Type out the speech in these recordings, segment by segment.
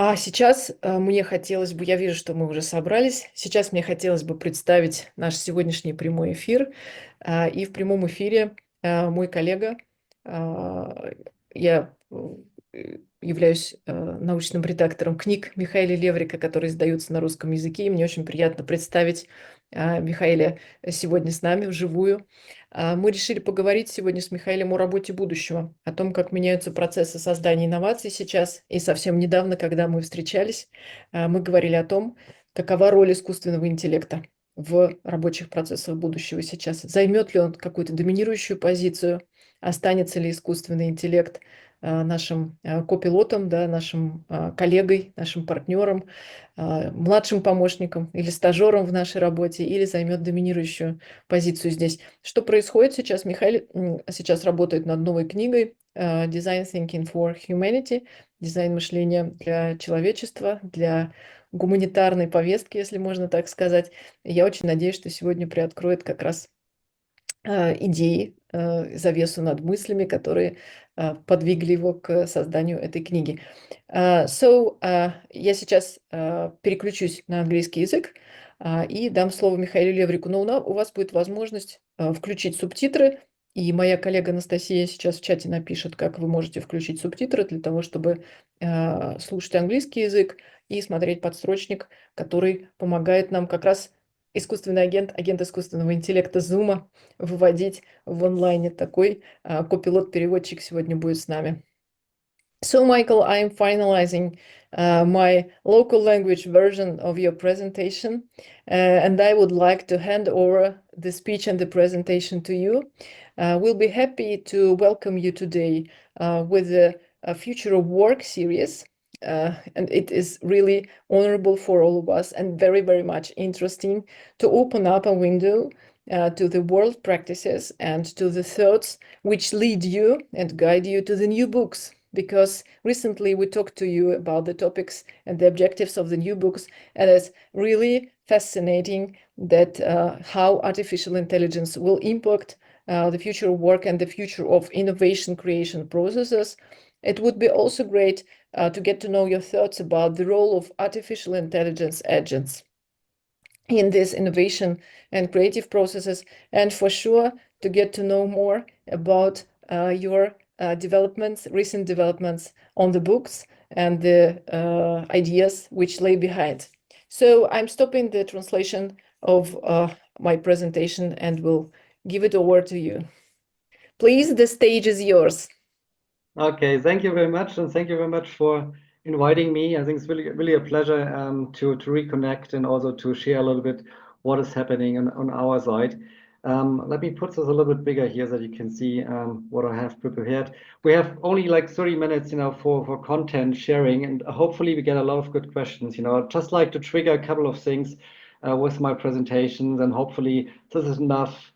А сейчас мне хотелось бы, я вижу, что мы уже собрались, сейчас мне хотелось бы представить наш сегодняшний прямой эфир. И в прямом эфире мой коллега, а, я являюсь научным редактором книг Михаэля Леврика, которые издаются на русском языке, и мне очень приятно представить Михаэля сегодня с нами вживую. Мы решили поговорить сегодня с Михаэлем о работе будущего, о том, как меняются процессы создания инноваций сейчас. И совсем недавно, когда мы встречались, мы говорили о том, какова роль искусственного интеллекта в рабочих процессах будущего сейчас. Займет ли он какую-то доминирующую позицию, останется ли искусственный интеллект нашим копилотом, да, нашим коллегой, нашим партнером, младшим помощником или стажером в нашей работе, или займет доминирующую позицию здесь. Что происходит сейчас? Михаил сейчас работает над новой книгой «Design Thinking for Humanity», дизайн-мышления для человечества, для гуманитарной повестки, если можно так сказать. И я очень надеюсь, что сегодня приоткроет как раз идеи, завесу над мыслями, которые подвигли его к созданию этой книги. Я сейчас переключусь на английский язык и дам слово Михаилу Леврику. Но у вас будет возможность включить субтитры, и моя коллега Анастасия сейчас в чате напишет, как вы можете включить субтитры для того, чтобы слушать английский язык и смотреть подстрочник, который помогает нам как раз искусственный агент искусственного интеллекта Zoom выводить в онлайне. Такой копилот-переводчик сегодня будет с нами. So, Michael, I'm finalizing my local language version of your presentation, and I would like to hand over the speech and the presentation to you. We'll be happy to welcome you today with the Future of Work series. And it is really honorable for all of us and very, very much interesting to open up a window to the world practices and to the thoughts which lead you and guide you to the new books. Because recently we talked to you about the topics and the objectives of the new books, and it's really fascinating that how artificial intelligence will impact the future of work and the future of innovation creation processes. It would be also great to get to know your thoughts about the role of artificial intelligence agents in this innovation and creative processes, and for sure to get to know more about your recent developments on the books and the ideas which lay behind. So I'm stopping the translation of my presentation and will give it over to you. Please, the stage is yours. Okay, thank you very much, and thank you very much for inviting me. I think it's really a pleasure to reconnect and also to share a little bit what is happening on our side. Let me put this a little bit bigger here so that you can see what I have prepared. We have only like 30 minutes, for content sharing, and hopefully we get a lot of good questions. I'd just like to trigger a couple of things with my presentations, and hopefully this is enough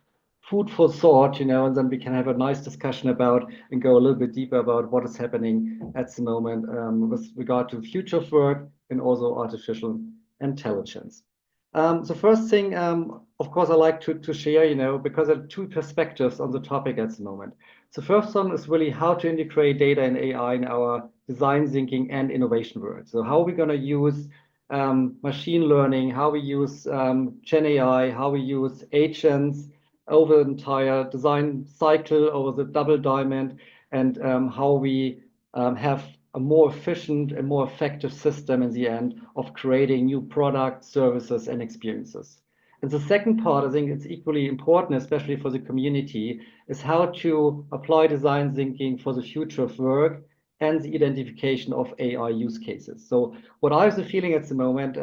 food for thought, and then we can have a nice discussion about and go a little bit deeper about what is happening at the moment with regard to future of work and also artificial intelligence. The first thing, of course, I like to share, because there are two perspectives on the topic at the moment. The first one is really how to integrate data and AI in our design thinking and innovation work. So how are we going to use machine learning, how we use Gen AI, how we use agents over the entire design cycle, over the double diamond, and how we have a more efficient and more effective system in the end of creating new products, services, and experiences. And the second part, I think it's equally important, especially for the community, is how to apply design thinking for the future of work and the identification of AI use cases. So what I have the feeling at the moment,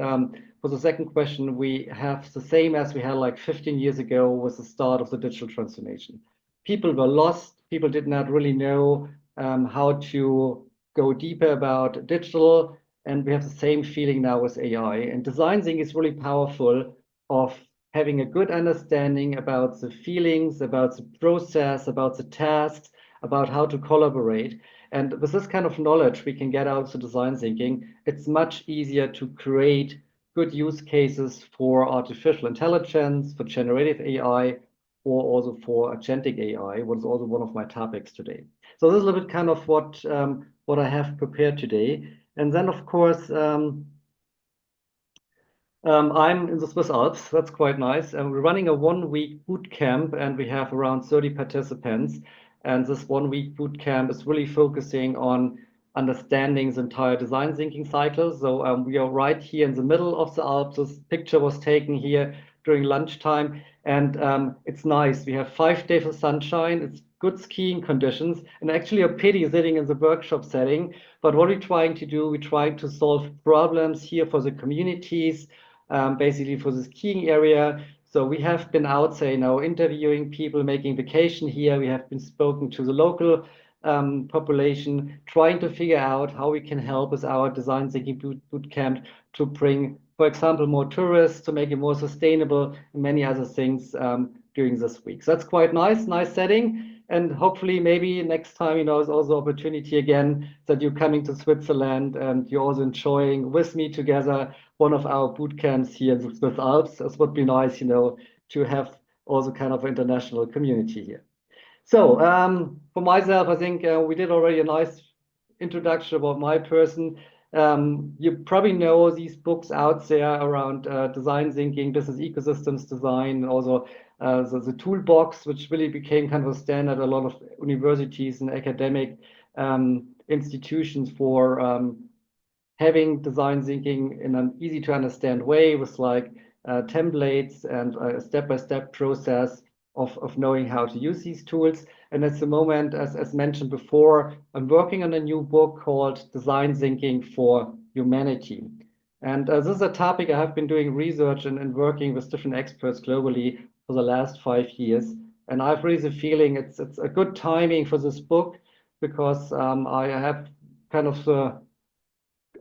for the second question, we have the same as we had like 15 years ago with the start of the digital transformation. People were lost. People did not really know how to go deeper about digital. And we have the same feeling now with AI. And design thinking is really powerful of having a good understanding about the feelings, about the process, about the tasks, about how to collaborate. And with this kind of knowledge we can get out to design thinking, it's much easier to create good use cases for artificial intelligence, for generative AI, or also for agentic AI, what is also one of my topics today. So this is a little bit kind of what I have prepared today. And then, of course, I'm in the Swiss Alps. That's quite nice. And we're running a 1-week boot camp, and we have around 30 participants. And this 1-week boot camp is really focusing on understanding the entire design thinking cycle. So we are right here in the middle of the Alps. This picture was taken here during lunchtime, and it's nice. We have 5 days of sunshine. It's good skiing conditions, and actually a pity sitting in the workshop setting. But what we're trying to do, we're trying to solve problems here for the communities, basically for the skiing area. So we have been out, say, now interviewing people, making vacation here. We have been spoken to the local population, trying to figure out how we can help with our design thinking boot camp to bring, for example, more tourists, to make it more sustainable, and many other things during this week. So that's quite nice setting. And hopefully maybe next time, is also opportunity again that you're coming to Switzerland and you're also enjoying with me together one of our boot camps here in the Swiss Alps. This would be nice, to have also kind of an international community here. So for myself, I think we did already a nice introduction about my person. You probably know these books out there around design thinking, business ecosystems design, and also the toolbox, which really became kind of a standard. A lot of universities and academic institutions for having design thinking in an easy to understand way with like templates and a step-by-step process of knowing how to use these tools. And at the moment, as mentioned before, I'm working on a new book called Design Thinking for Humanity. And this is a topic I have been doing research and working with different experts globally for the last 5 years. And I've really the feeling it's a good timing for this book because I have kind of the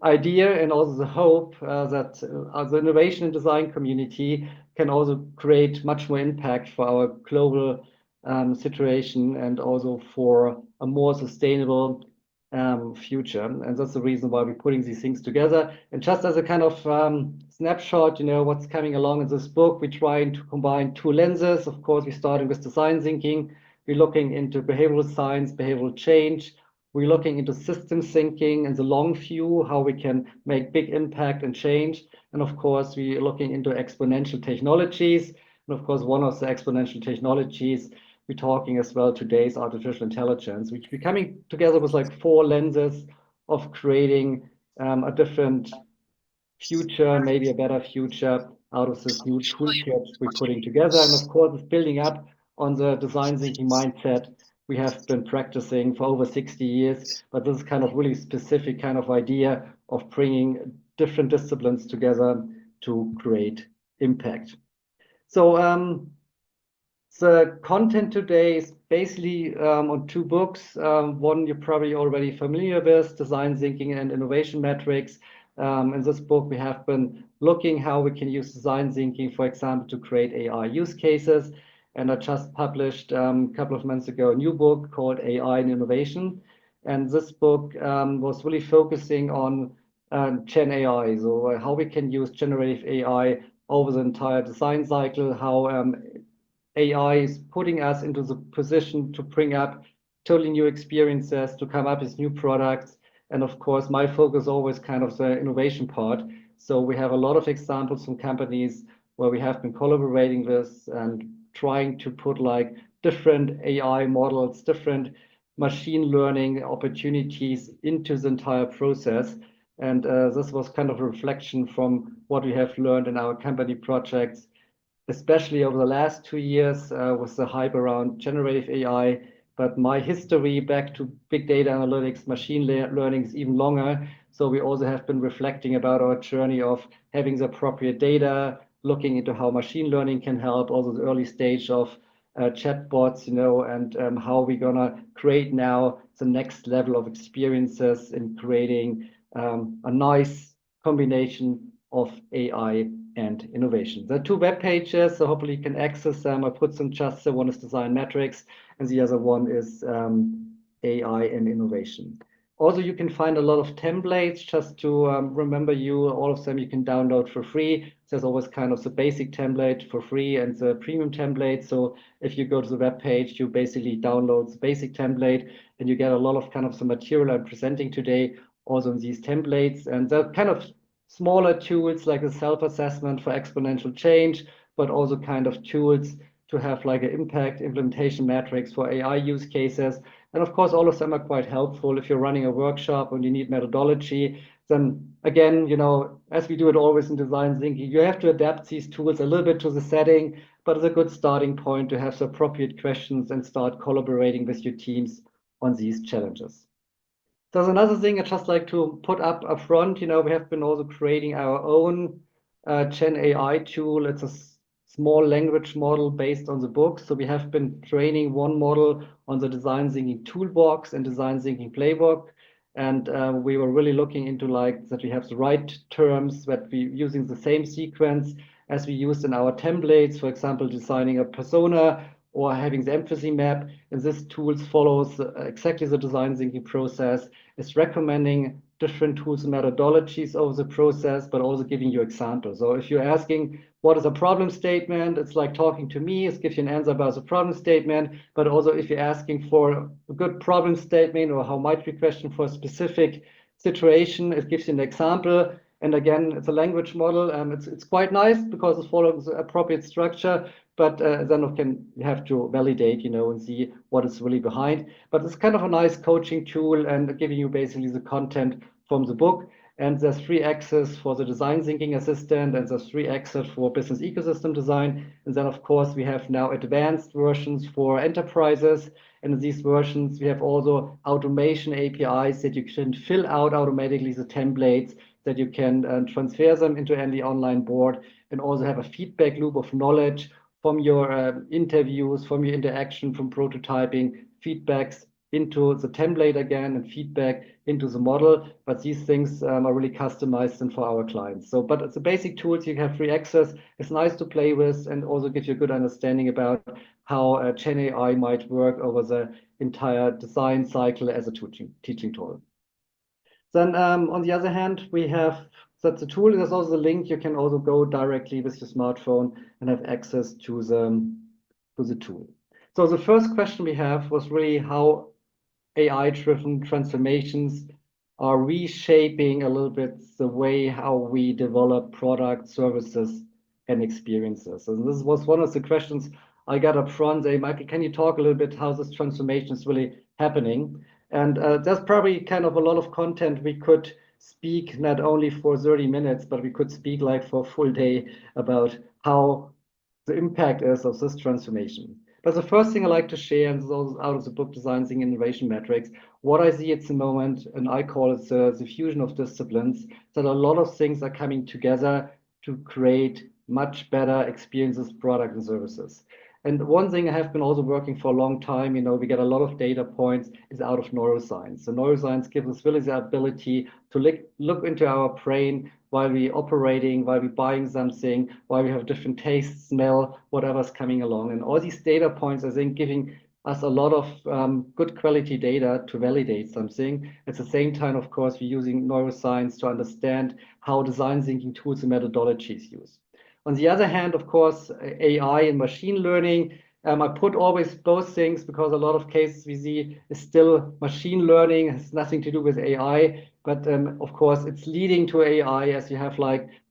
idea and also the hope that the innovation and design community can also create much more impact for our global situation and also for a more sustainable future. And that's the reason why we're putting these things together. And just as a kind of snapshot, what's coming along in this book, we're trying to combine 2 lenses. Of course, we're starting with design thinking. We're looking into behavioral science, behavioral change. We're looking into system thinking and the long view, how we can make big impact and change. And of course, we're looking into exponential technologies. And of course, one of the exponential technologies we're talking as well today is artificial intelligence, which we're coming together with like 4 lenses of creating a different future, maybe a better future out of this new toolkit we're putting together. And of course, it's building up on the design thinking mindset we have been practicing for over 60 years, but this is kind of really specific kind of idea of bringing different disciplines together to create impact. So the content today is basically on 2 books. One you're probably already familiar with, Design Thinking and Innovation Metrics. In this book, we have been looking how we can use design thinking, for example, to create AI use cases. And I just published a couple of months ago a new book called AI and Innovation. And this book was really focusing on Gen AI, so how we can use generative AI over the entire design cycle, how AI is putting us into the position to bring up totally new experiences, to come up with new products. And of course, my focus always kind of the innovation part. So we have a lot of examples from companies where we have been collaborating with and trying to put like different AI models, different machine learning opportunities into the entire process. And this was kind of a reflection from what we have learned in our company projects, especially over the last 2 years with the hype around generative AI. But my history back to big data analytics, machine learning is even longer. So we also have been reflecting about our journey of having the appropriate data, looking into how machine learning can help, also the early stage of chatbots, and how we're gonna create now the next level of experiences in creating a nice combination of AI and innovation. There are 2 web pages, so hopefully you can access them. I put some just, so one is design metrics, and the other one is AI and innovation. Also, you can find a lot of templates just to remember you. All of them you can download for free. There's always kind of the basic template for free and the premium template. So if you go to the web page, you basically download the basic template and you get a lot of kind of the material I'm presenting today also in these templates. And they're kind of smaller tools like a self-assessment for exponential change, but also kind of tools to have like an impact implementation metrics for AI use cases. And of course, all of them are quite helpful if you're running a workshop and you need methodology. Then again, as we do it always in design thinking, you have to adapt these tools a little bit to the setting, but it's a good starting point to have the appropriate questions and start collaborating with your teams on these challenges. There's another thing I just like to put up front. We have been also creating our own Gen AI tool. It's a small language model based on the book. So we have been training one model on the design thinking toolbox and design thinking playbook. And we were really looking into that we have the right terms, that we're using the same sequence as we used in our templates, for example, designing a persona or having the empathy map. And this tool follows exactly the design thinking process. It's recommending different tools and methodologies over the process, but also giving you examples. So if you're asking, what is a problem statement? It's like talking to me. It gives you an answer about the problem statement. But also if you're asking for a good problem statement or how might we question for a specific situation, it gives you an example. And again, it's a language model. It's quite nice because it follows the appropriate structure, but then you have to validate, and see what is really behind. But it's kind of a nice coaching tool and giving you basically the content from the book. And there's 3 axes for the design thinking assistant, and there's 3 axes for business ecosystem design. And then, of course, we have now advanced versions for enterprises. And in these versions, we have also automation APIs that you can fill out automatically the templates, that you can transfer them into any online board, and also have a feedback loop of knowledge from your interviews, from your interaction, from prototyping, feedbacks into the template again, and feedback into the model. But these things are really customized and for our clients. But it's the basic tools, you have free access. It's nice to play with and also gives you a good understanding about how Gen AI might work over the entire design cycle as a teaching tool. Then on the other hand, we have that's the tool. There's also the link. You can also go directly with your smartphone and have access to the tool. So the first question we have was really how AI-driven transformations are reshaping a little bit the way how we develop products, services, and experiences. And this was one of the questions I got up front. Say, Michael, can you talk a little bit how this transformation is really happening? And there's probably kind of a lot of content we could speak, not only for 30 minutes, but we could speak like for a full day about how the impact is of this transformation. But the first thing I like to share, and this is also out of the book Design Thinking Innovation Metrics, what I see at the moment, and I call it the fusion of disciplines, that a lot of things are coming together to create much better experiences, products, and services. And one thing I have been also working for a long time, we get a lot of data points, is out of neuroscience. So neuroscience gives us really the ability to look into our brain while we're operating, while we're buying something, while we have different tastes, smell, whatever's coming along. And all these data points, I think, giving us a lot of good quality data to validate something. At the same time, of course, we're using neuroscience to understand how design thinking tools and methodologies use. On the other hand, of course, AI and machine learning, I put always both things because a lot of cases we see is still machine learning, has nothing to do with AI. But of course, it's leading to AI as you have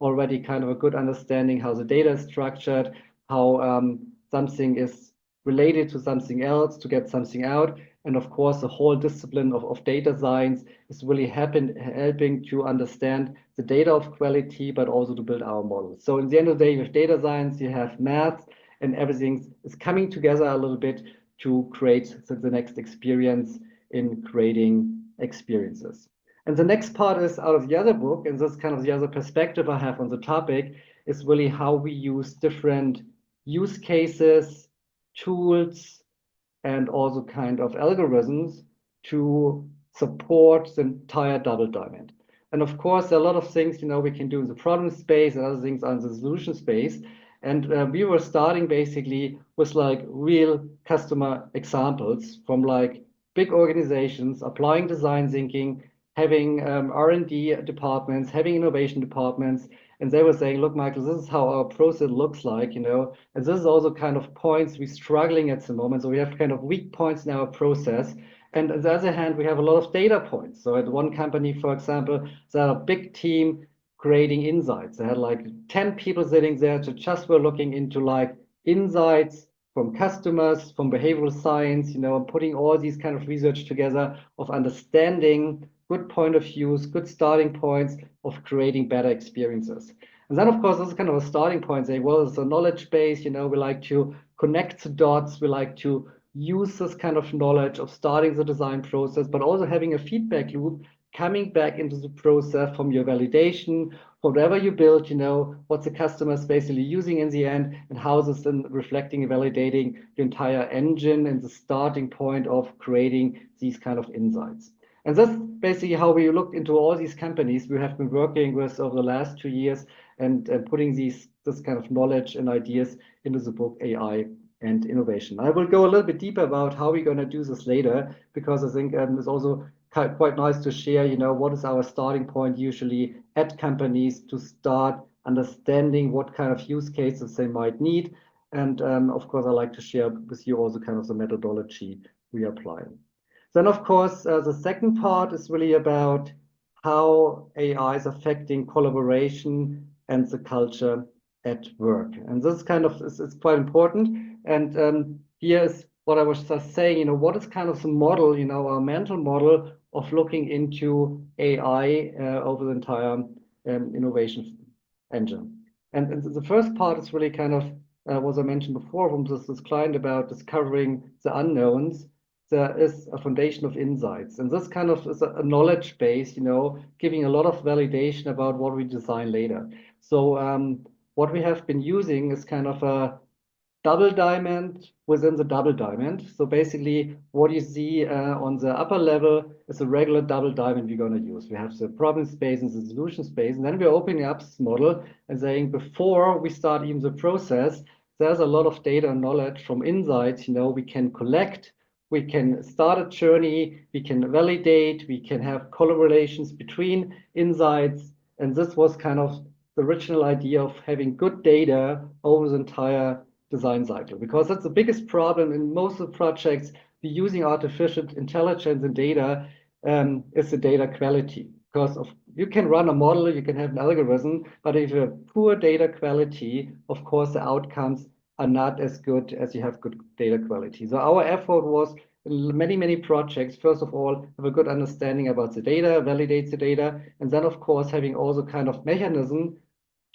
already kind of a good understanding how the data is structured, how something is related to something else to get something out. And of course, the whole discipline of data science is really helping to understand the data of quality, but also to build our models. So in the end of the day, with data science, you have math, and everything is coming together a little bit to create the next experience in creating experiences. And the next part is out of the other book, and this is kind of the other perspective I have on the topic, is really how we use different use cases, tools, and also kind of algorithms to support the entire double diamond. And of course, there are a lot of things, we can do in the problem space and other things on the solution space. And we were starting basically with real customer examples from big organizations applying design thinking, having R&D departments, having innovation departments. And they were saying, look, Michael, this is how our process looks like, and this is also kind of points we're struggling at the moment. So we have kind of weak points in our process. And on the other hand, we have a lot of data points. So at one company, for example, they had a big team creating insights. They had like 10 people sitting there to just were looking into like insights from customers, from behavioral science, putting all these kind of research together of understanding good point of views, good starting points of creating better experiences. And then, of course, this is kind of a starting point, saying, well, it's a knowledge base, we like to connect the dots, we like to use this kind of knowledge of starting the design process, but also having a feedback loop coming back into the process from your validation, whatever you build, what the customer is basically using in the end, and how this then reflecting and validating the entire engine and the starting point of creating these kind of insights. And that's basically how we looked into all these companies we have been working with over the last 2 years and putting this kind of knowledge and ideas into the book AI and Innovation. I will go a little bit deeper about how we're going to do this later, because I think it's also quite nice to share, what is our starting point usually at companies to start understanding what kind of use cases they might need. And of course, I like to share with you also kind of the methodology we are applying. Then, of course, the second part is really about how AI is affecting collaboration and the culture at work. And this kind of is quite important. And here is what I was just saying, what is kind of the model, our mental model of looking into AI over the entire innovation engine. And the first part is really kind of what I mentioned before from this client about discovering the unknowns. There is a foundation of insights. And this kind of is a knowledge base, giving a lot of validation about what we design later. So what we have been using is kind of a double diamond within the double diamond. So basically what you see on the upper level is a regular double diamond we're going to use. We have the problem space and the solution space. And then we're opening up this model and saying before we start even the process, there's a lot of data and knowledge from insights, we can collect. We can start a journey, we can validate, we can have collaborations between insights. And this was kind of the original idea of having good data over the entire design cycle, because that's the biggest problem in most of the projects we're using artificial intelligence and data is the data quality. Because you can run a model, you can have an algorithm, but if you have poor data quality, of course, the outcomes are not as good as you have good data quality. So our effort was in many projects, first of all, have a good understanding about the data, validate the data, and then of course having also kind of mechanism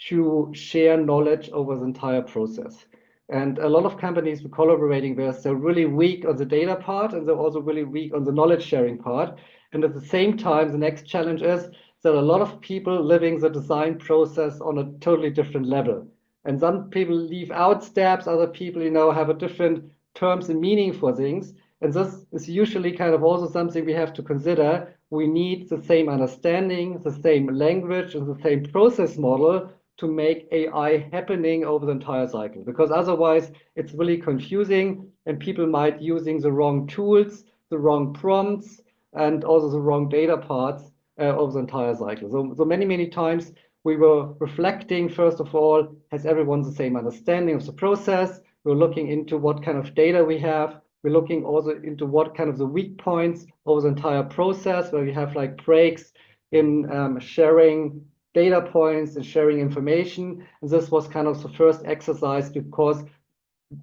to share knowledge over the entire process. And a lot of companies we're collaborating with, they're really weak on the data part, and they're also really weak on the knowledge sharing part. And at the same time, the next challenge is that a lot of people living the design process on a totally different level. And some people leave out steps, other people, have a different terms and meaning for things. And this is usually kind of also something we have to consider. We need the same understanding, the same language, and the same process model to make AI happening over the entire cycle, because otherwise it's really confusing and people might using the wrong tools, the wrong prompts, and also the wrong data parts over the entire cycle. So many times we were reflecting, first of all, has everyone the same understanding of the process? We're looking into what kind of data we have. We're looking also into what kind of the weak points over the entire process, where we have like breaks in sharing data points and sharing information. And this was kind of the first exercise, because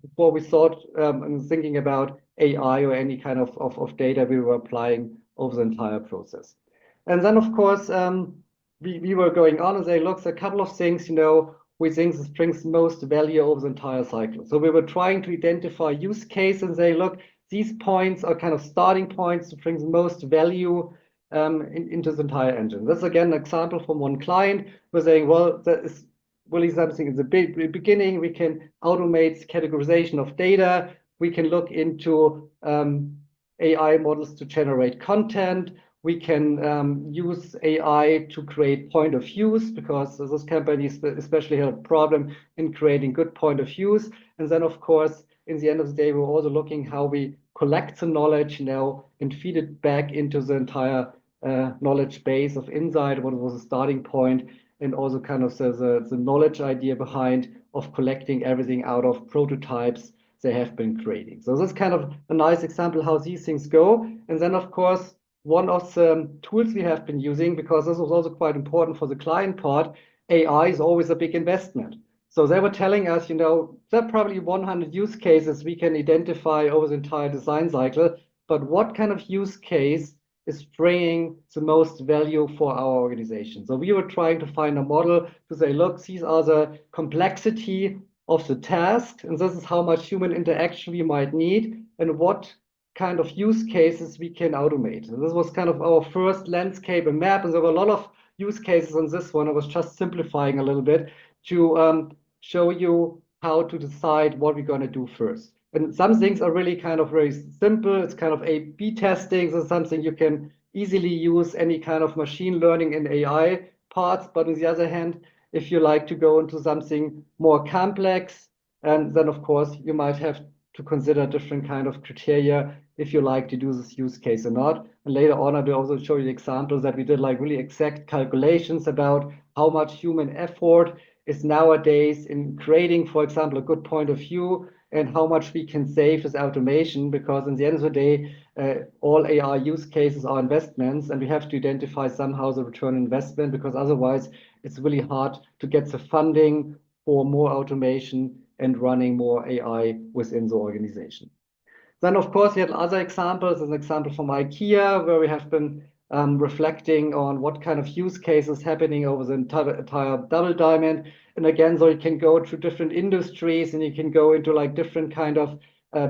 before we thought and thinking about AI or any kind of data we were applying over the entire process. And then, of course, we were going on and say, look, a couple of things, we think this brings most value over the entire cycle. So we were trying to identify use case and say, look, these points are kind of starting points to bring the most value into the entire engine. That's again an example from one client. We're saying, well, that is really something in the beginning. We can automate categorization of data. We can look into AI models to generate content. We can use AI to create point of views, because those companies especially have a problem in creating good point of views. And then, of course, in the end of the day, we're also looking how we collect the knowledge, and feed it back into the entire knowledge base of insight, what was the starting point, and also kind of the knowledge idea behind of collecting everything out of prototypes they have been creating. So this is kind of a nice example how these things go. And then, of course, one of the tools we have been using, because this was also quite important for the client part, AI is always a big investment. So they were telling us, there are probably 100 use cases we can identify over the entire design cycle, but what kind of use case is bringing the most value for our organization? So we were trying to find a model to say, look, these are the complexity of the task, and this is how much human interaction we might need, and what kind of use cases we can automate. And this was kind of our first landscape and map, and there were a lot of use cases on this one. I was just simplifying a little bit to show you how to decide what we're going to do first. And some things are really kind of very simple. It's kind of A/B testing. So something you can easily use any kind of machine learning and AI parts. But on the other hand, if you like to go into something more complex, and then of course you might have to consider different kind of criteria if you like to do this use case or not. And later on, I will also show you examples that we did like really exact calculations about how much human effort is nowadays in creating, for example, a good point of view, and how much we can save with automation, because in the end of the day, all AI use cases are investments, and we have to identify somehow the return on investment, because otherwise it's really hard to get the funding for more automation and running more AI within the organization. Then, of course, we had other examples. An example from IKEA, where we have been reflecting on what kind of use cases happening over the entire double diamond. And again, so you can go through different industries, and you can go into like different kind of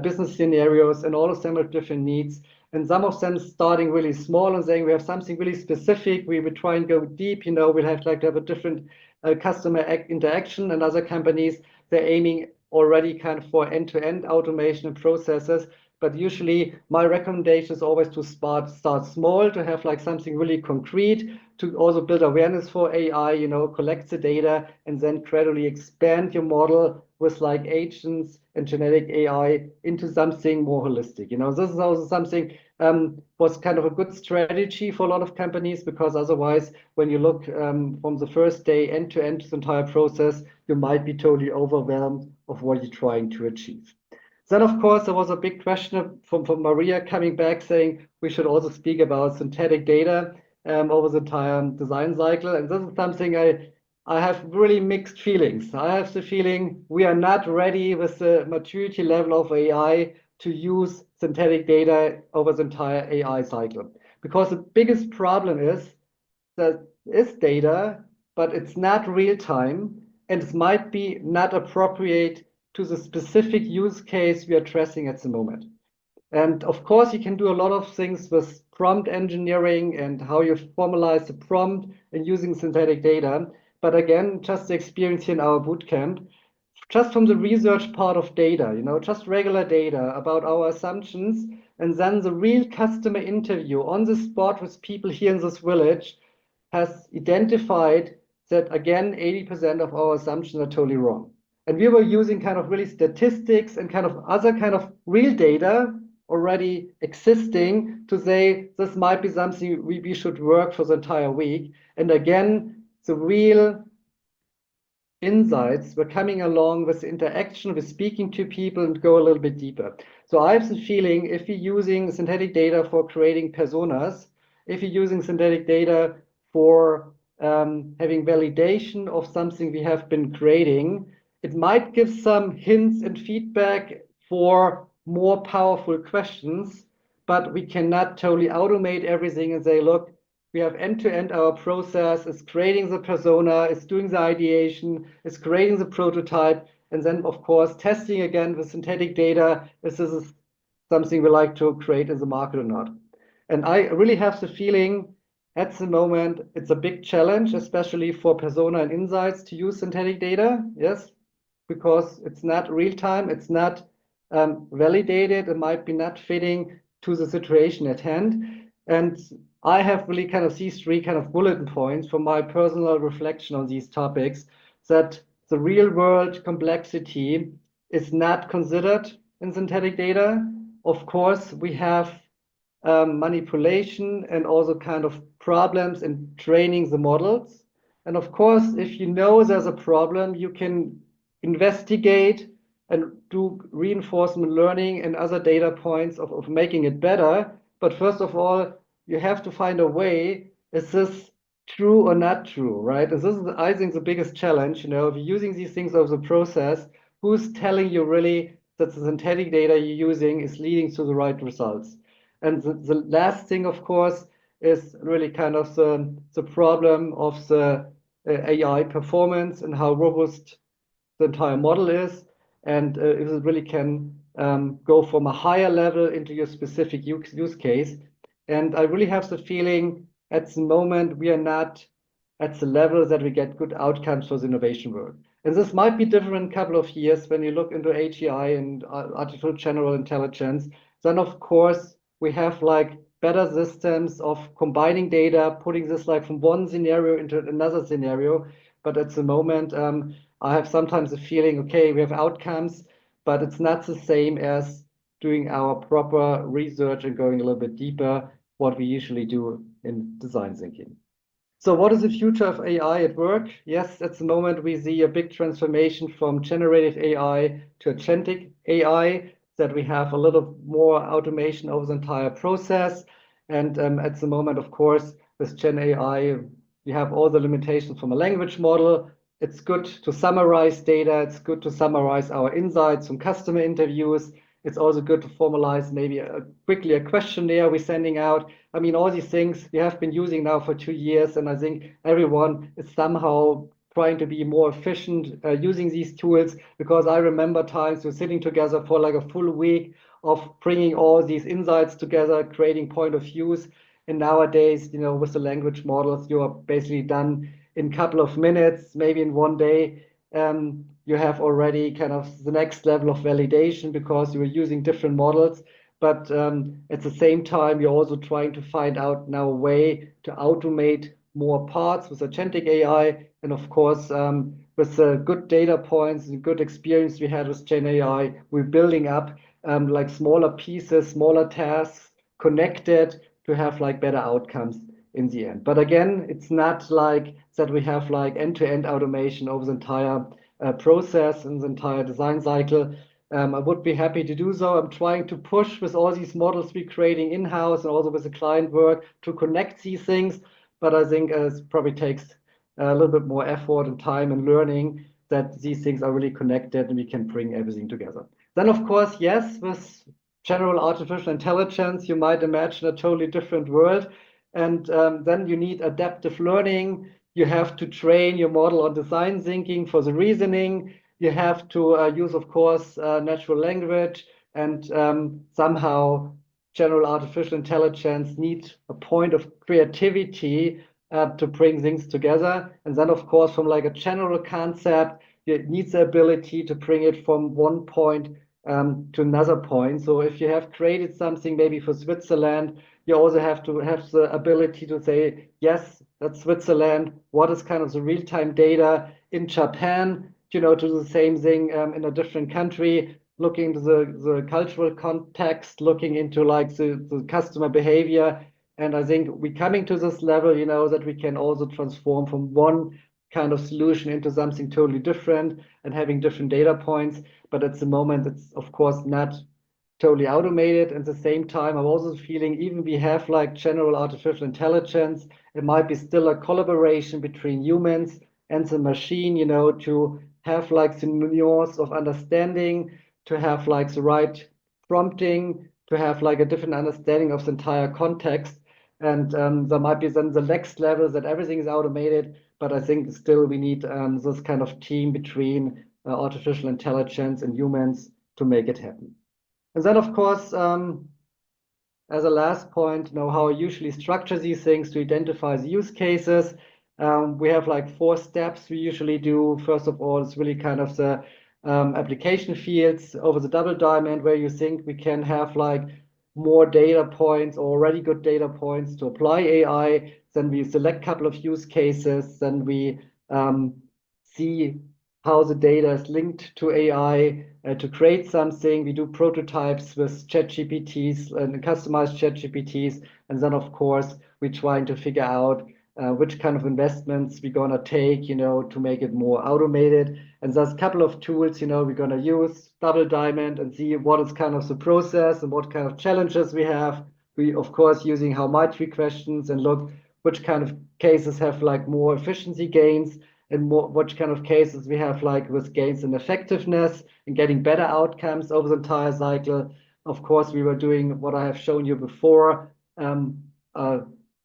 business scenarios, and all of them have different needs. And some of them starting really small and saying we have something really specific, we would try and go deep, we'll have like to have a different customer interaction. And other companies, they're aiming already kind of for end-to-end automation and processes. But usually my recommendation is always to start small, to have like something really concrete, to also build awareness for AI, collect the data, and then gradually expand your model with like agents and genetic AI into something more holistic. This is also something was kind of a good strategy for a lot of companies, because otherwise, when you look from the first day end to end, this entire process, you might be totally overwhelmed of what you're trying to achieve. Then, of course, there was a big question from Maria coming back saying we should also speak about synthetic data over the entire design cycle. And this is something I have really mixed feelings. I have the feeling we are not ready with the maturity level of AI to use synthetic data over the entire AI cycle. Because the biggest problem is that it's data, but it's not real time, and it might be not appropriate to the specific use case we are addressing at the moment. And of course, you can do a lot of things with prompt engineering and how you formalize the prompt and using synthetic data. But again, just the experience here in our bootcamp, just from the research part of data, just regular data about our assumptions, and then the real customer interview on the spot with people here in this village has identified that, again, 80% of our assumptions are totally wrong. And we were using kind of really statistics and kind of other kind of real data already existing to say this might be something we should work for the entire week. And again, the real insights were coming along with interaction, with speaking to people, and go a little bit deeper. So I have the feeling if you're using synthetic data for creating personas, if you're using synthetic data for having validation of something we have been creating, it might give some hints and feedback for more powerful questions, but we cannot totally automate everything and say, look, we have end-to-end our process, it's creating the persona, it's doing the ideation, it's creating the prototype, and then, of course, testing again with synthetic data if this is something we like to create in the market or not. And I really have the feeling at the moment it's a big challenge, especially for persona and insights, to use synthetic data, yes, because it's not real time, it's not validated, it might be not fitting to the situation at hand. And I have really kind of these three kind of bullet points from my personal reflection on these topics, that the real world complexity is not considered in synthetic data. Of course, we have manipulation and also kind of problems in training the models. And of course, if you know there's a problem, you can investigate and do reinforcement learning and other data points of making it better. But first of all, you have to find a way, is this true or not true, right? And this is, I think, the biggest challenge, if you're using these things as a process, who's telling you really that the synthetic data you're using is leading to the right results? And the last thing, of course, is really kind of the problem of the AI performance and how robust the entire model is, and if it really can go from a higher level into your specific use case. And I really have the feeling at the moment we are not at the level that we get good outcomes for the innovation work. And this might be different in a couple of years when you look into AGI and artificial general intelligence. Then, of course, we have like better systems of combining data, putting this like from one scenario into another scenario. But at the moment, I have sometimes a feeling, okay, we have outcomes, but it's not the same as doing our proper research and going a little bit deeper, what we usually do in design thinking. So what is the future of AI at work? Yes, at the moment we see a big transformation from generative AI to agentic AI, that we have a little more automation over the entire process. And at the moment, of course, with Gen AI, we have all the limitations from a language model. It's good to summarize data. It's good to summarize our insights from customer interviews. It's also good to formalize maybe quickly a questionnaire we're sending out. I mean, all these things we have been using now for 2 years, and I think everyone is somehow trying to be more efficient using these tools, because I remember times we're sitting together for like a full week of bringing all these insights together, creating point of views. And nowadays, with the language models, you are basically done in a couple of minutes, maybe in one day. You have already kind of the next level of validation because you are using different models. But at the same time, you're also trying to find out now a way to automate more parts with agentic AI. And of course, with the good data points and good experience we had with Gen AI, we're building up like smaller pieces, smaller tasks connected to have like better outcomes in the end. But again, it's not like that we have like end-to-end automation over the entire process and the entire design cycle. I would be happy to do so. I'm trying to push with all these models we're creating in-house and also with the client work to connect these things. But I think it probably takes a little bit more effort and time and learning that these things are really connected and we can bring everything together. Then, of course, yes, with general artificial intelligence, you might imagine a totally different world. And then you need adaptive learning. You have to train your model on design thinking for the reasoning. You have to use, of course, natural language, and somehow general artificial intelligence needs a point of creativity to bring things together. And then, of course, from like a general concept, it needs the ability to bring it from one point to another point. So if you have created something maybe for Switzerland, you also have to have the ability to say, yes, that's Switzerland. What is kind of the real-time data in Japan, to do the same thing in a different country, looking into the cultural context, looking into like the customer behavior. And I think we're coming to this level, that we can also transform from one kind of solution into something totally different and having different data points. But at the moment, it's of course not totally automated. At the same time, I'm also feeling even we have like general artificial intelligence, it might be still a collaboration between humans and the machine, to have like the nuance of understanding, to have like the right prompting, to have like a different understanding of the entire context. And there might be then the next level that everything is automated, but I think still we need this kind of team between artificial intelligence and humans to make it happen. And then, of course, as a last point, how I usually structure these things to identify the use cases. We have like 4 steps we usually do. First of all, it's really kind of the application fields over the double diamond, where you think we can have like more data points, or already good data points to apply AI. Then we select a couple of use cases. Then we see how the data is linked to AI to create something. We do prototypes with ChatGPTs and customized ChatGPTs. And then, of course, we're trying to figure out which kind of investments we're going to take, to make it more automated. And there's a couple of tools, we're going to use, double diamond, and see what is kind of the process and what kind of challenges we have. We, of course, using how might we questions and look which kind of cases have like more efficiency gains and more, which kind of cases we have like with gains in effectiveness and getting better outcomes over the entire cycle. Of course, we were doing what I have shown you before,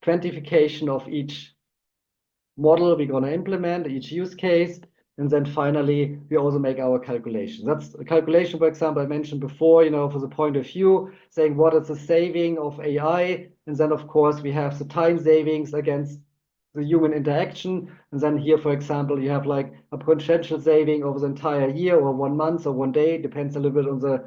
quantification of each model we're going to implement, each use case. And then finally, we also make our calculation. That's a calculation, for example, I mentioned before, for the point of view, saying what is the saving of AI. And then, of course, we have the time savings against the human interaction. And then here, for example, you have like a potential saving over the entire year or 1 month or 1 day, depends a little bit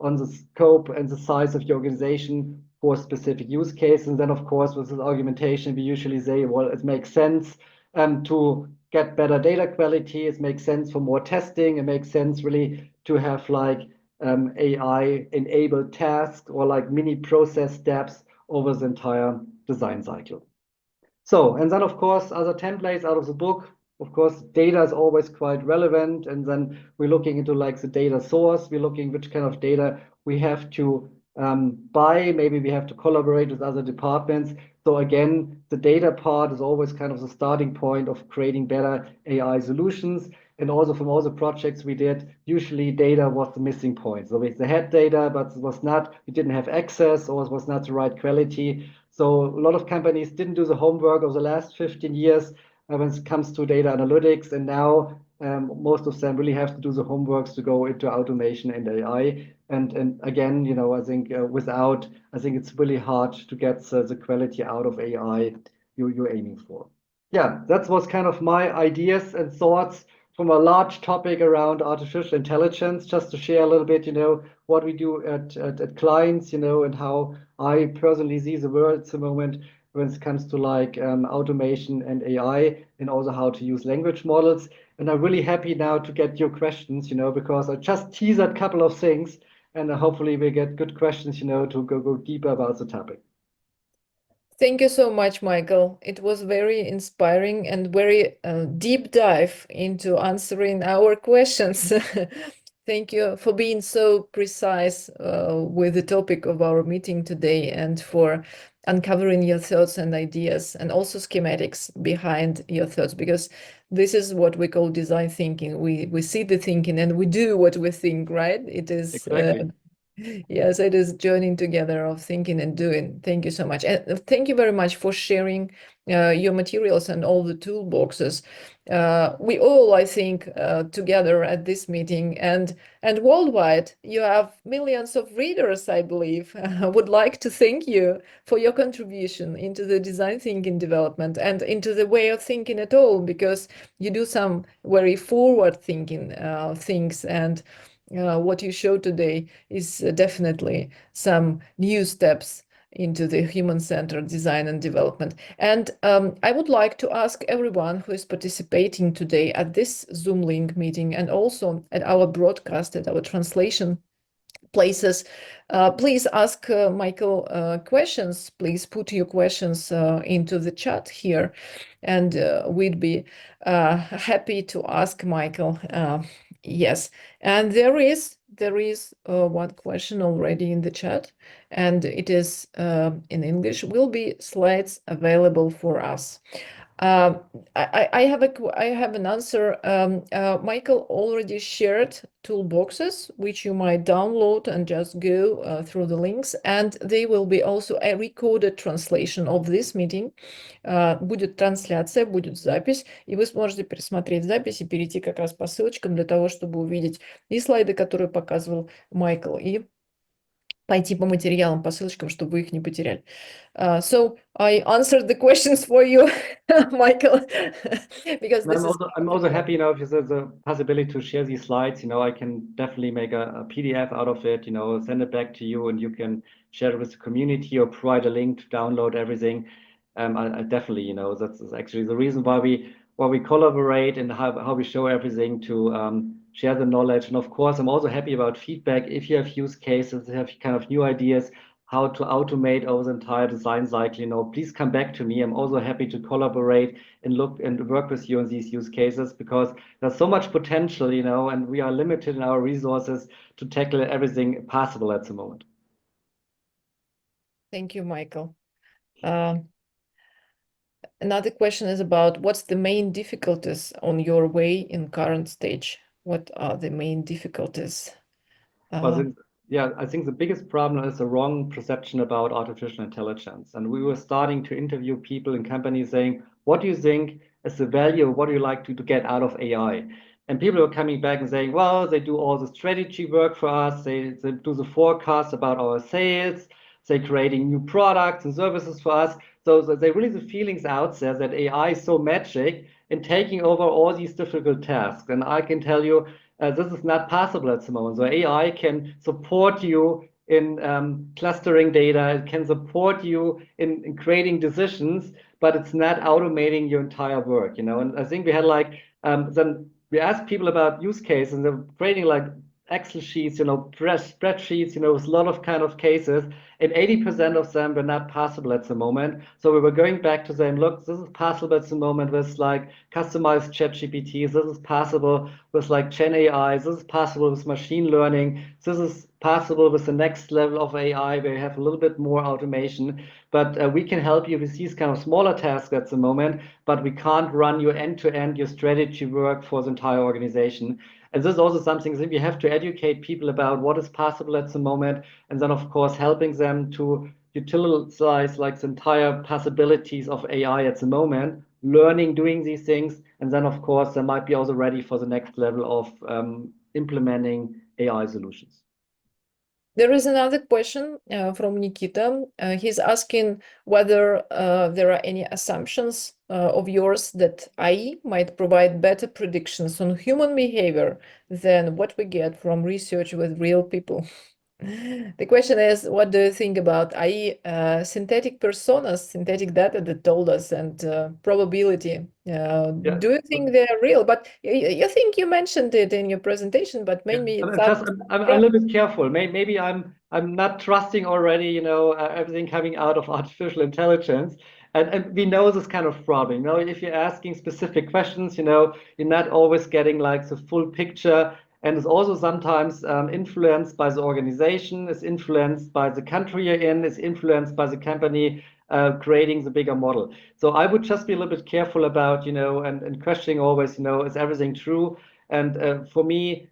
on the scope and the size of your organization for a specific use case. And then, of course, with this argumentation, we usually say, well, it makes sense to get better data quality. It makes sense for more testing. It makes sense really to have like AI-enabled tasks or like mini process steps over the entire design cycle. So, and then, of course, other templates out of the book. Of course, data is always quite relevant. And then we're looking into like the data source. We're looking which kind of data we have to buy. Maybe we have to collaborate with other departments. So again, the data part is always kind of the starting point of creating better AI solutions. And also from all the projects we did, usually data was the missing point. So we had data, but it was not, we didn't have access or it was not the right quality. So a lot of companies didn't do the homework over the last 15 years when it comes to data analytics. And now most of them really have to do the homeworks to go into automation and AI. And again, I think I think it's really hard to get the quality out of AI you're aiming for. Yeah, that was kind of my ideas and thoughts from a large topic around artificial intelligence, just to share a little bit, what we do at clients, and how I personally see the world at the moment when it comes to like automation and AI, and also how to use language models. And I'm really happy now to get your questions, because I just teased a couple of things, and hopefully we get good questions, to go deeper about the topic. Thank you so much, Michael. It was very inspiring and very deep dive into answering our questions. Thank you for being so precise with the topic of our meeting today and for uncovering your thoughts and ideas and also schematics behind your thoughts, because this is what we call design thinking. We see the thinking and we do what we think, right? It is exactly. Yes, it is joining together of thinking and doing. Thank you so much. And thank you very much for sharing your materials and all the toolboxes. We all, I think, together at this meeting and worldwide, you have millions of readers, I believe. Would like to thank you for your contribution into the design thinking development and into the way of thinking at all, because you do some very forward thinking things, and what you showed today is definitely some new steps into the human-centered design and development. And I would like to ask everyone who is participating today at this Zoom link meeting and also at our broadcast, at our translation places, please ask Michael questions. Please put your questions into the chat here, and we'd be happy to ask Michael. Yes, and there is one question already in the chat, and it is in English. Will be slides available for us? I have an answer. Michael already shared toolboxes, which you might download and just go through the links, and they will be also a recorded translation of this meeting. Будет трансляция, будет запись, и вы сможете пересмотреть запись и перейти как раз по ссылочкам для того, чтобы увидеть и слайды, которые показывал Майкл, и пойти по материалам, по ссылочкам, чтобы вы их не потеряли. So I answered the questions for you, Michael, because this I'm also happy, if there's a possibility to share these slides, I can definitely make a PDF out of it, send it back to you, and you can share it with the community or provide a link to download everything. I definitely, that's actually the reason why we collaborate and how we show everything to share the knowledge. And of course, I'm also happy about feedback. If you have use cases, have kind of new ideas, how to automate over the entire design cycle, please come back to me. I'm also happy to collaborate and look and work with you on these use cases, because there's so much potential, and we are limited in our resources to tackle everything possible at the moment. Thank you, Michael. Another question is about what's the main difficulties on your way in current stage? What are the main difficulties? I think the biggest problem is the wrong perception about artificial intelligence. And we were starting to interview people in companies saying, what do you think is the value? What do you like to get out of AI? And people are coming back and saying, well, they do all the strategy work for us. They do the forecast about our sales. They're creating new products and services for us. So they really the feelings out there that AI is so magic in taking over all these difficult tasks. And I can tell you, this is not possible at the moment. So AI can support you in clustering data. It can support you in creating decisions, but it's not automating your entire work. And I think we had then we asked people about use cases, and they're creating Excel sheets, spreadsheets, with a lot of kind of cases, and 80% of them were not possible at the moment. So we were going back to saying, look, this is possible at the moment with customized ChatGPTs. This is possible with Gen AI. This is possible with machine learning. This is possible with the next level of AI where you have a little bit more automation. But we can help you with these kind of smaller tasks at the moment, but we can't run your end-to-end, your strategy work for the entire organization. And this is also something that we have to educate people about what is possible at the moment, and then of course helping them to utilize the entire possibilities of AI at the moment, learning, doing these things, and then of course they might be also ready for the next level of implementing AI solutions. There is another question from Nikita. He's asking whether there are any assumptions of yours that AI might provide better predictions on human behavior than what we get from research with real people. The question is, what do you think about AI synthetic personas, synthetic data that told us, and probability? Do you think they're real? But you think you mentioned it in your presentation, but maybe I'm a little bit careful. Maybe I'm not trusting already, everything coming out of artificial intelligence. And we know this kind of problem. If you're asking specific questions, you're not always getting the full picture. And it's also sometimes influenced by the organization, it's influenced by the country you're in, it's influenced by the company creating the bigger model. So I would just be a little bit careful about, and questioning always, is everything true? And for me,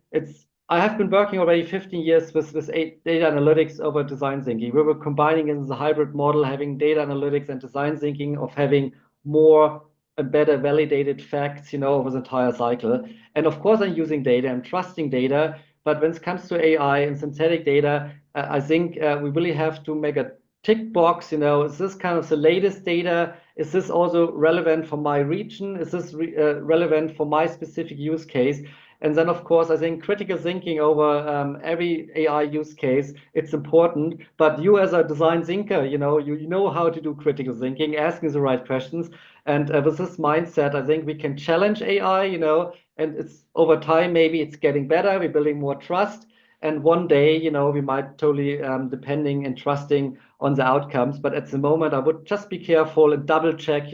I have been working already 15 years with data analytics over design thinking. We were combining in the hybrid model, having data analytics and design thinking, of having more and better validated facts, over the entire cycle. And of course, I'm using data, I'm trusting data. But when it comes to AI and synthetic data, I think we really have to make a tick box, is this kind of the latest data? Is this also relevant for my region? Is this relevant for my specific use case? And then, of course, I think critical thinking over every AI use case, it's important. But you as a design thinker, you know how to do critical thinking, asking the right questions. And with this mindset, I think we can challenge AI, and it's over time, maybe it's getting better. We're building more trust. And one day, we might totally depending and trusting on the outcomes. But at the moment, I would just be careful and double check,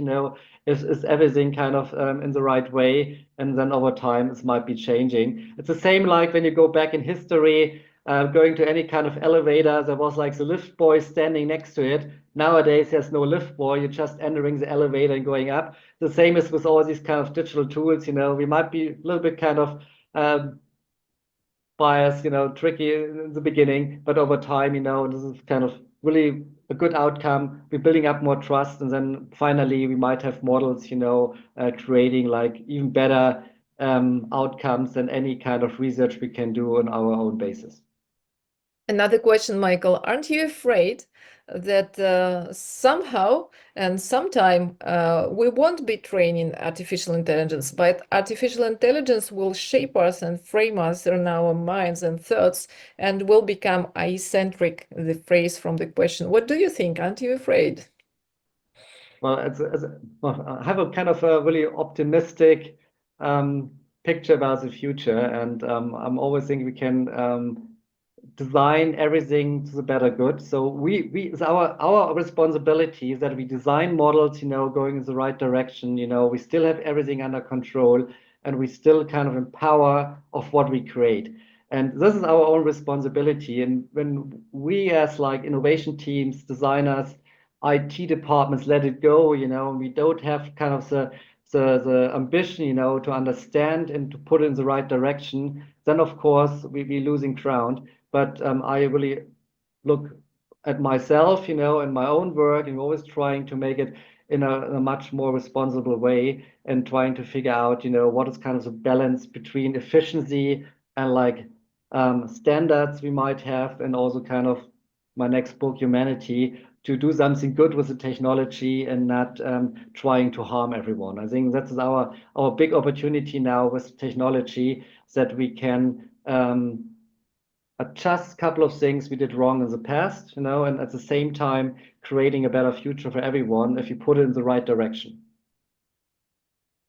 is everything kind of in the right way? And then over time, it might be changing. It's the same like when you go back in history, going to any kind of elevator, there was the lift boy standing next to it. Nowadays, there's no lift boy. You're just entering the elevator and going up. The same is with all these kind of digital tools. We might be a little bit kind of biased, tricky in the beginning, but over time, this is kind of really a good outcome. We're building up more trust, and then finally we might have models, creating even better outcomes than any kind of research we can do on our own basis. Another question, Michael. Aren't you afraid that somehow and sometime we won't be training artificial intelligence, but artificial intelligence will shape us and frame us in our minds and thoughts and will become AI-centric, the phrase from the question. What do you think? Aren't you afraid? Well, I have a kind of a really optimistic picture about the future, and I'm always thinking we can design everything to the better good. So it's our responsibility is that we design models, going in the right direction. We still have everything under control, and we still kind of empower of what we create. And this is our own responsibility. And when we as like innovation teams, designers, IT departments let it go, and we don't have kind of the ambition, to understand and to put it in the right direction, then of course we're losing ground. But I really look at myself, and my own work, and always trying to make it in a much more responsible way, and trying to figure out, what is kind of the balance between efficiency and like standards we might have, and also kind of my next book, Humanity, to do something good with the technology and not trying to harm everyone. I think that's our big opportunity now with technology, that we can adjust a couple of things we did wrong in the past, and at the same time creating a better future for everyone if you put it in the right direction.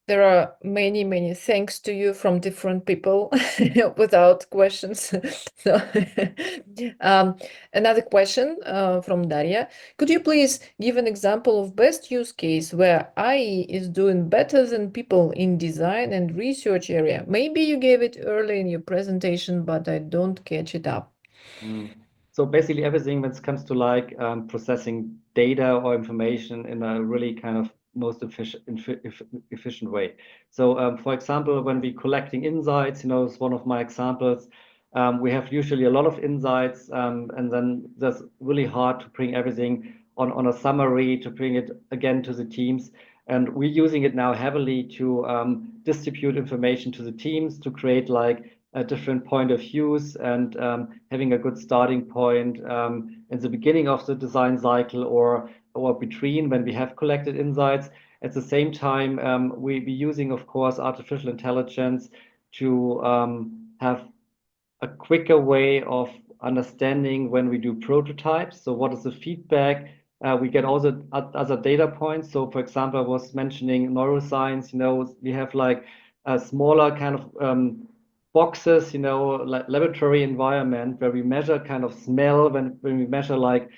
There are many thanks to you from different people without questions. So, another question from Daria. Could you please give an example of best use case where AI is doing better than people in design and research area? Maybe you gave it early in your presentation, but I don't catch it up. So basically everything when it comes to like processing data or information in a really kind of most efficient way. So for example, when we're collecting insights, it's one of my examples. We have usually a lot of insights, and then that's really hard to bring everything on a summary, to bring it again to the teams. And we're using it now heavily to distribute information to the teams, to create like a different point of views, and having a good starting point in the beginning of the design cycle, or between when we have collected insights. At the same time, we're using, of course, artificial intelligence to have a quicker way of understanding when we do prototypes. So what is the feedback? We get also other data points. So for example, I was mentioning neuroscience, we have like a smaller kind of boxes, like laboratory environment, where we measure kind of smell, when we measure like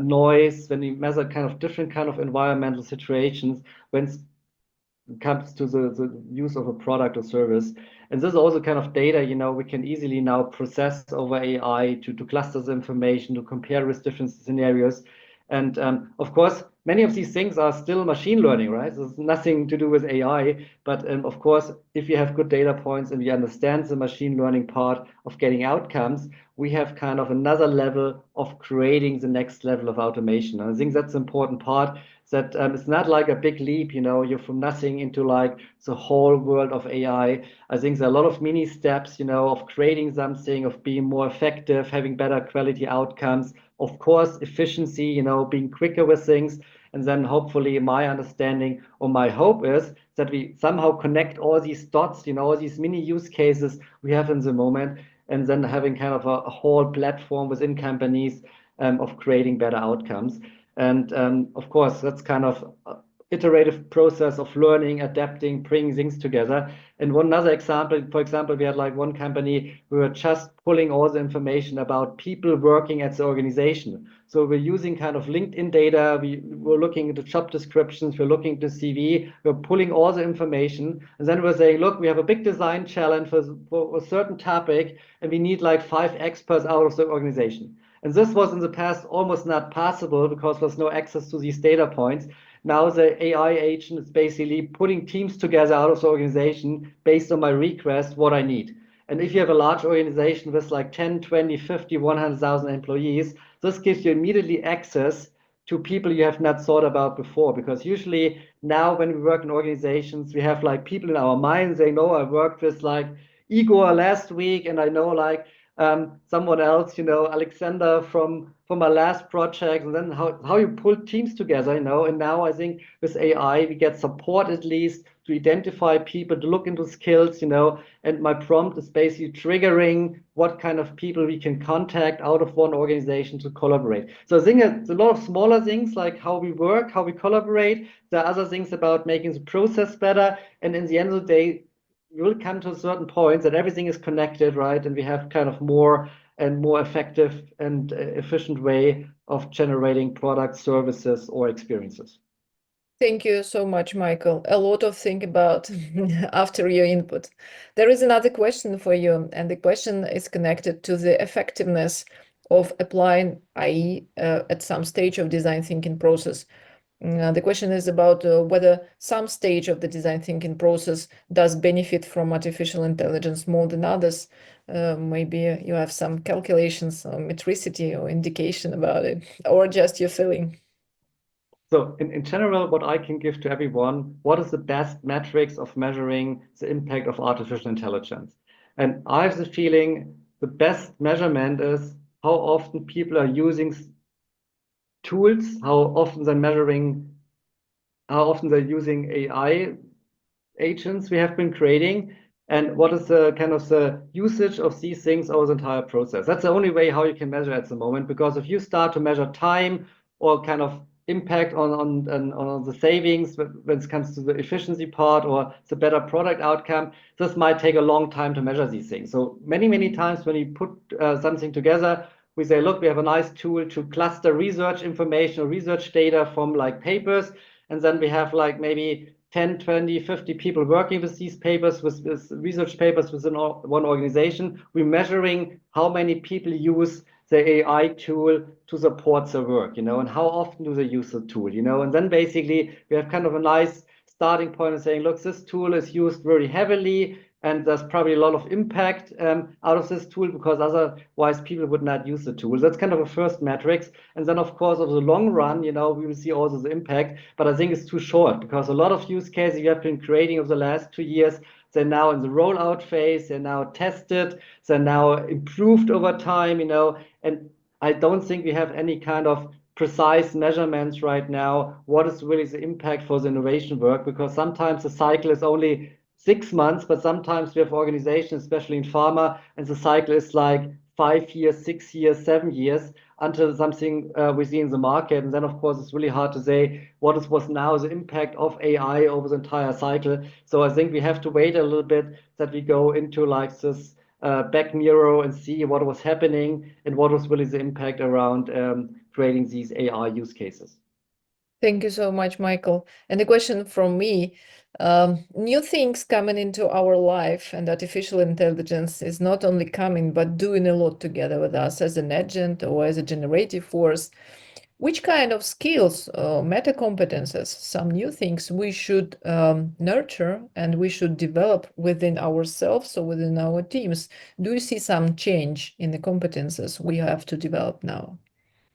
noise, when we measure kind of different kind of environmental situations when it comes to the use of a product or service. And this is also kind of data, we can easily now process over AI to cluster the information, to compare with different scenarios. And of course, many of these things are still machine learning, right? There's nothing to do with AI. But of course, if you have good data points and we understand the machine learning part of getting outcomes, we have kind of another level of creating the next level of automation. And I think that's the important part, that it's not like a big leap, you're from nothing into like the whole world of AI. I think there are a lot of mini steps, of creating something, of being more effective, having better quality outcomes, of course, efficiency, being quicker with things. And then hopefully my understanding or my hope is that we somehow connect all these dots, all these mini use cases we have in the moment, and then having kind of a whole platform within companies of creating better outcomes. And of course, that's kind of iterative process of learning, adapting, bringing things together. And one other example, for example, we had like one company, we were just pulling all the information about people working at the organization. So we're using kind of LinkedIn data, we were looking into job descriptions, we're looking to CV, we're pulling all the information, and then we're saying, look, we have a big design challenge for a certain topic, and we need like 5 experts out of the organization. And this was in the past almost not possible because there's no access to these data points. Now the AI agent is basically putting teams together out of the organization based on my request, what I need. And if you have a large organization with like 10, 20, 50, 100,000 employees, this gives you immediately access to people you have not thought about before. Because usually now when we work in organizations, we have like people in our minds, they know I worked with like Igor last week, and I know like someone else, Alexander from our last project, and then how you pull teams together, and now I think with AI we get support at least to identify people, to look into skills, and my prompt is basically triggering what kind of people we can contact out of one organization to collaborate. So I think it's a lot of smaller things like how we work, how we collaborate. There are other things about making the process better, and in the end of the day, we will come to a certain point that everything is connected, right? And we have kind of more and more effective and efficient way of generating products, services, or experiences. Thank you so much, Michael. A lot of think about after your input. There is another question for you, and the question is connected to the effectiveness of applying AI at some stage of design thinking process. The question is about whether some stage of the design thinking process does benefit from artificial intelligence more than others. Maybe you have some calculations or metricity or indication about it, or just your feeling. So in general, what I can give to everyone, what is the best metrics of measuring the impact of artificial intelligence? And I have the feeling the best measurement is how often people are using tools, how often they're using AI agents we have been creating, and what is the kind of the usage of these things over the entire process. That's the only way how you can measure at the moment, because if you start to measure time or kind of impact on the savings when it comes to the efficiency part or the better product outcome, this might take a long time to measure these things. So many times when you put something together, we say, look, we have a nice tool to cluster research information or research data from like papers, and then we have like maybe 10, 20, 50 people working with these papers, with research papers within one organization. We're measuring how many people use the AI tool to support their work, and how often do they use the tool, and then basically we have kind of a nice starting point of saying, look, this tool is used very heavily, and there's probably a lot of impact out of this tool, because otherwise people would not use the tool. That's kind of a first metrics. And then, of course, over the long run, we will see also the impact. But I think it's too short, because a lot of use cases you have been creating over the last 2 years, they're now in the rollout phase, they're now tested, they're now improved over time, and I don't think we have any kind of precise measurements right now. What is really the impact for the innovation work? Because sometimes the cycle is only 6 months, but sometimes we have organizations, especially in pharma, and the cycle is like 5 years, 6 years, 7 years until something we see in the market. And then, of course, it's really hard to say what was now the impact of AI over the entire cycle. So I think we have to wait a little bit that we go into like this back mirror and see what was happening and what was really the impact around creating these AI use cases. Thank you so much, Michael. And the question from me, new things coming into our life, and artificial intelligence is not only coming, but doing a lot together with us as an agent or as a generative force. Which kind of skills, meta competences, some new things we should nurture and we should develop within ourselves or within our teams? Do you see some change in the competences we have to develop now?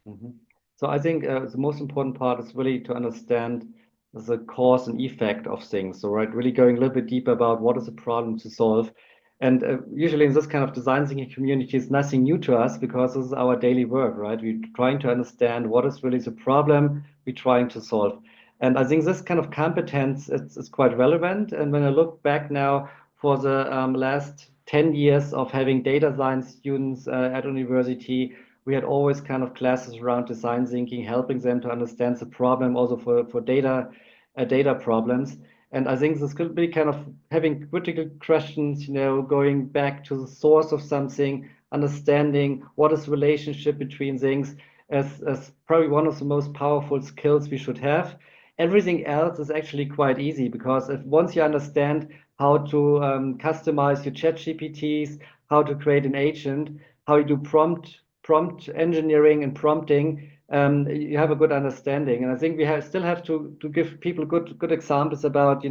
Mm-hmm. So I think the most important part is really to understand the cause and effect of things. So, right, really going a little bit deeper about what is the problem to solve. And usually in this kind of design thinking community, it's nothing new to us, because this is our daily work, right? We're trying to understand what is really the problem we're trying to solve. And I think this kind of competence is quite relevant. And when I look back now for the last 10 years of having data science students at university, we had always kind of classes around design thinking, helping them to understand the problem also for data problems. And I think this could be kind of having critical questions, going back to the source of something, understanding what is the relationship between things as probably one of the most powerful skills we should have. Everything else is actually quite easy, because once you understand how to customize your chat GPTs, how to create an agent, how you do prompt engineering and prompting, you have a good understanding. And I think we still have to give people good examples about,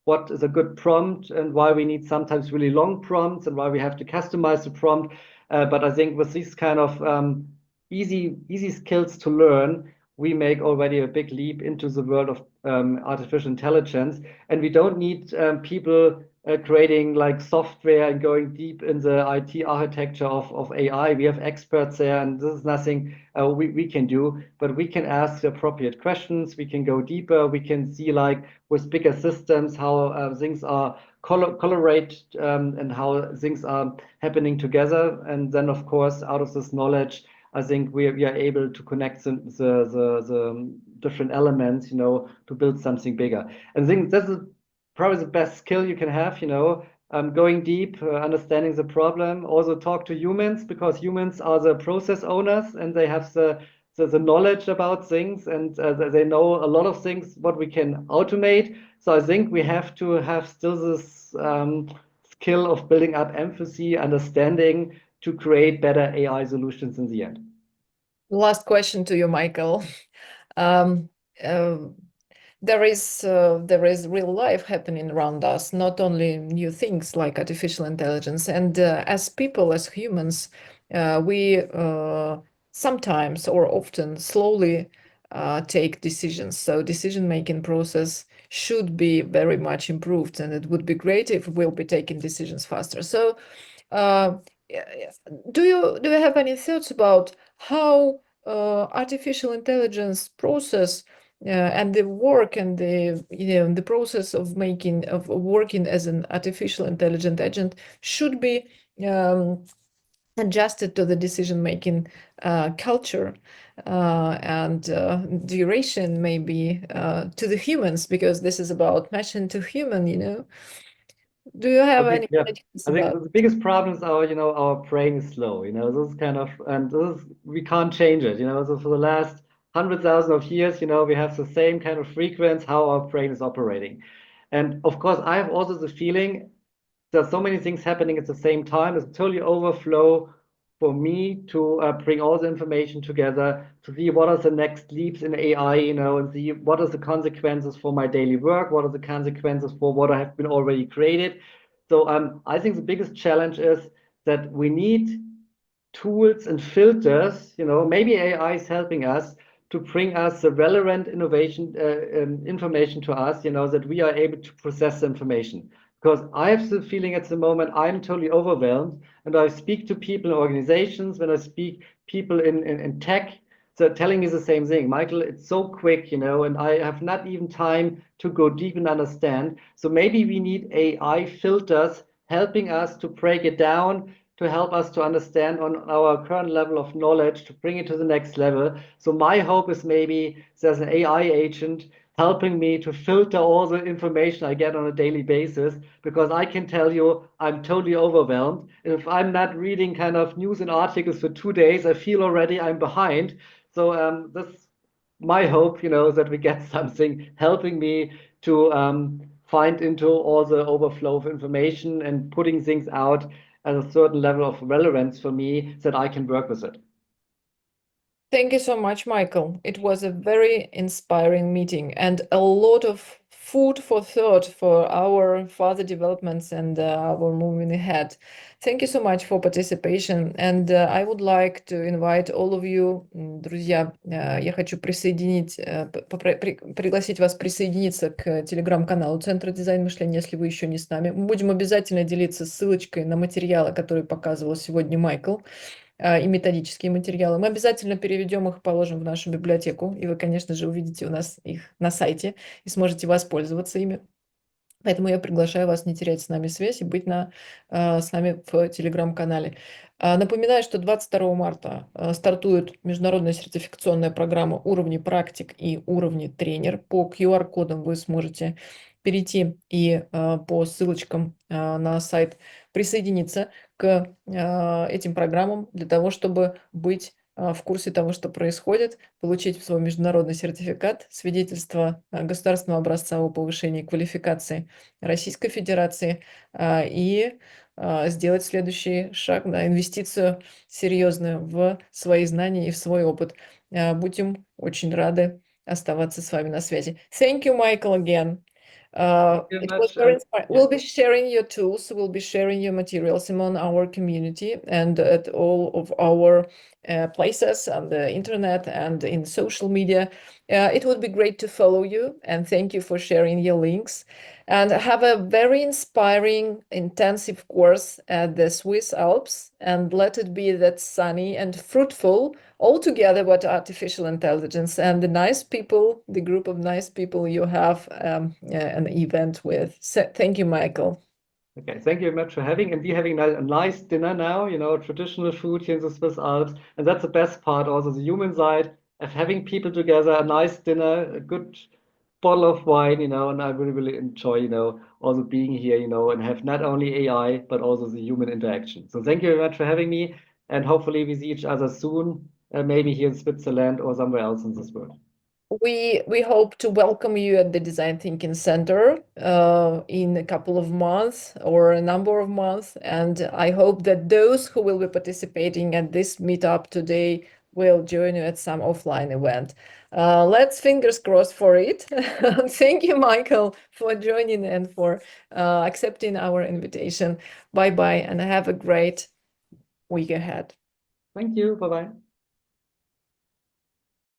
what is a good prompt and why we need sometimes really long prompts and why we have to customize the prompt. But I think with these kind of easy skills to learn, we make already a big leap into the world of artificial intelligence. And we don't need people creating like software and going deep in the IT architecture of AI. We have experts there, and this is nothing we can do, but we can ask the appropriate questions. We can go deeper. We can see like with bigger systems how things are correlate and how things are happening together. And then, of course, out of this knowledge, I think we are able to connect the different elements, to build something bigger. And I think this is probably the best skill you can have, going deep, understanding the problem, also talk to humans, because humans are the process owners and they have the knowledge about things, and they know a lot of things what we can automate. So I think we have to have still this skill of building up empathy, understanding, to create better AI solutions in the end. Last question to you, Michael. Um, there is real life happening around us, not only new things like artificial intelligence. And as people, as humans, we sometimes or often slowly take decisions. So decision-making process should be very much improved, and it would be great if we'll be taking decisions faster. So do you have any thoughts about how artificial intelligence process and the work and the process of working as an artificial intelligent agent should be adjusted to the decision-making culture and duration, maybe to the humans, because this is about machine to human, Do you have any ideas I think about the biggest problems are, our brain is slow, this is kind of, and we can't change it, so for the last 100,000 of years, we have the same kind of frequency, how our brain is operating. And of course, I have also the feeling there's so many things happening at the same time. It's totally overflow for me to bring all the information together, to see what are the next leaps in AI, and see what are the consequences for my daily work, what are the consequences for what I have been already created. So I think the biggest challenge is that we need tools and filters, maybe AI is helping us to bring us the relevant innovation information to us, that we are able to process the information. Because I have the feeling at the moment I'm totally overwhelmed, and I speak to people in organizations, when I speak people in tech, they're telling me the same thing. Michael, it's so quick, and I have not even time to go deep and understand. So maybe we need AI filters helping us to break it down, to help us to understand on our current level of knowledge, to bring it to the next level. So my hope is maybe there's an AI agent helping me to filter all the information I get on a daily basis, because I can tell you I'm totally overwhelmed. And if I'm not reading kind of news and articles for 2 days, I feel already I'm behind. So that's my hope, that we get something helping me to find into all the overflow of information and putting things out at a certain level of relevance for me, so that I can work with it. Thank you so much, Michael. It was a very inspiring meeting and a lot of food for thought for our further developments and our moving ahead. Thank you so much for participation. And I would like to invite all of you, друзья, я хочу пригласить вас присоединиться к телеграм-каналу Центра дизайн-мышления, если вы еще не с нами. Мы будем обязательно делиться ссылочкой на материалы, которые показывал сегодня Майкл, и методические материалы. Мы обязательно переведем их, положим в нашу библиотеку, и вы, конечно же, увидите у нас их на сайте и сможете воспользоваться ими. Поэтому я приглашаю вас не терять с нами связь и быть с нами в телеграм-канале. Напоминаю, что 22 марта стартует международная сертификационная программа «Уровни практик» и «Уровни тренер». По QR-кодам вы сможете перейти и по ссылочкам на сайт присоединиться к этим программам для того, чтобы быть в курсе того, что происходит, получить свой международный сертификат, свидетельство государственного образца о повышении квалификации Российской Федерации и сделать следующий шаг, инвестицию серьезную в свои знания и в свой опыт. Будем очень рады оставаться с вами на связи. Thank you, Michael, again. It was very inspiring. We'll be sharing your tools, we'll be sharing your materials among our community and at all of our places on the internet and in social media. It would be great to follow you, and thank you for sharing your links. And have a very inspiring, intensive course at the Swiss Alps, and let it be that sunny and fruitful altogether about artificial intelligence and the nice people, the group of nice people you have an event with. So, thank you, Michael. Okay, thank you very much for having, and we're having a nice dinner now, traditional food here in the Swiss Alps, and that's the best part, also the human side of having people together, a nice dinner, a good bottle of wine, and I really enjoy, also being here, and have not only AI, but also the human interaction. So thank you very much for having me, and hopefully we see each other soon, maybe here in Switzerland or somewhere else in this world. We hope to welcome you at the Design Thinking Center in a couple of months or a number of months, and I hope that those who will be participating at this meetup today will join you at some offline event. Let's fingers crossed for it. Thank you, Michael, for joining and for accepting our invitation. Bye-bye, and have a great week ahead. Thank you. Bye-bye.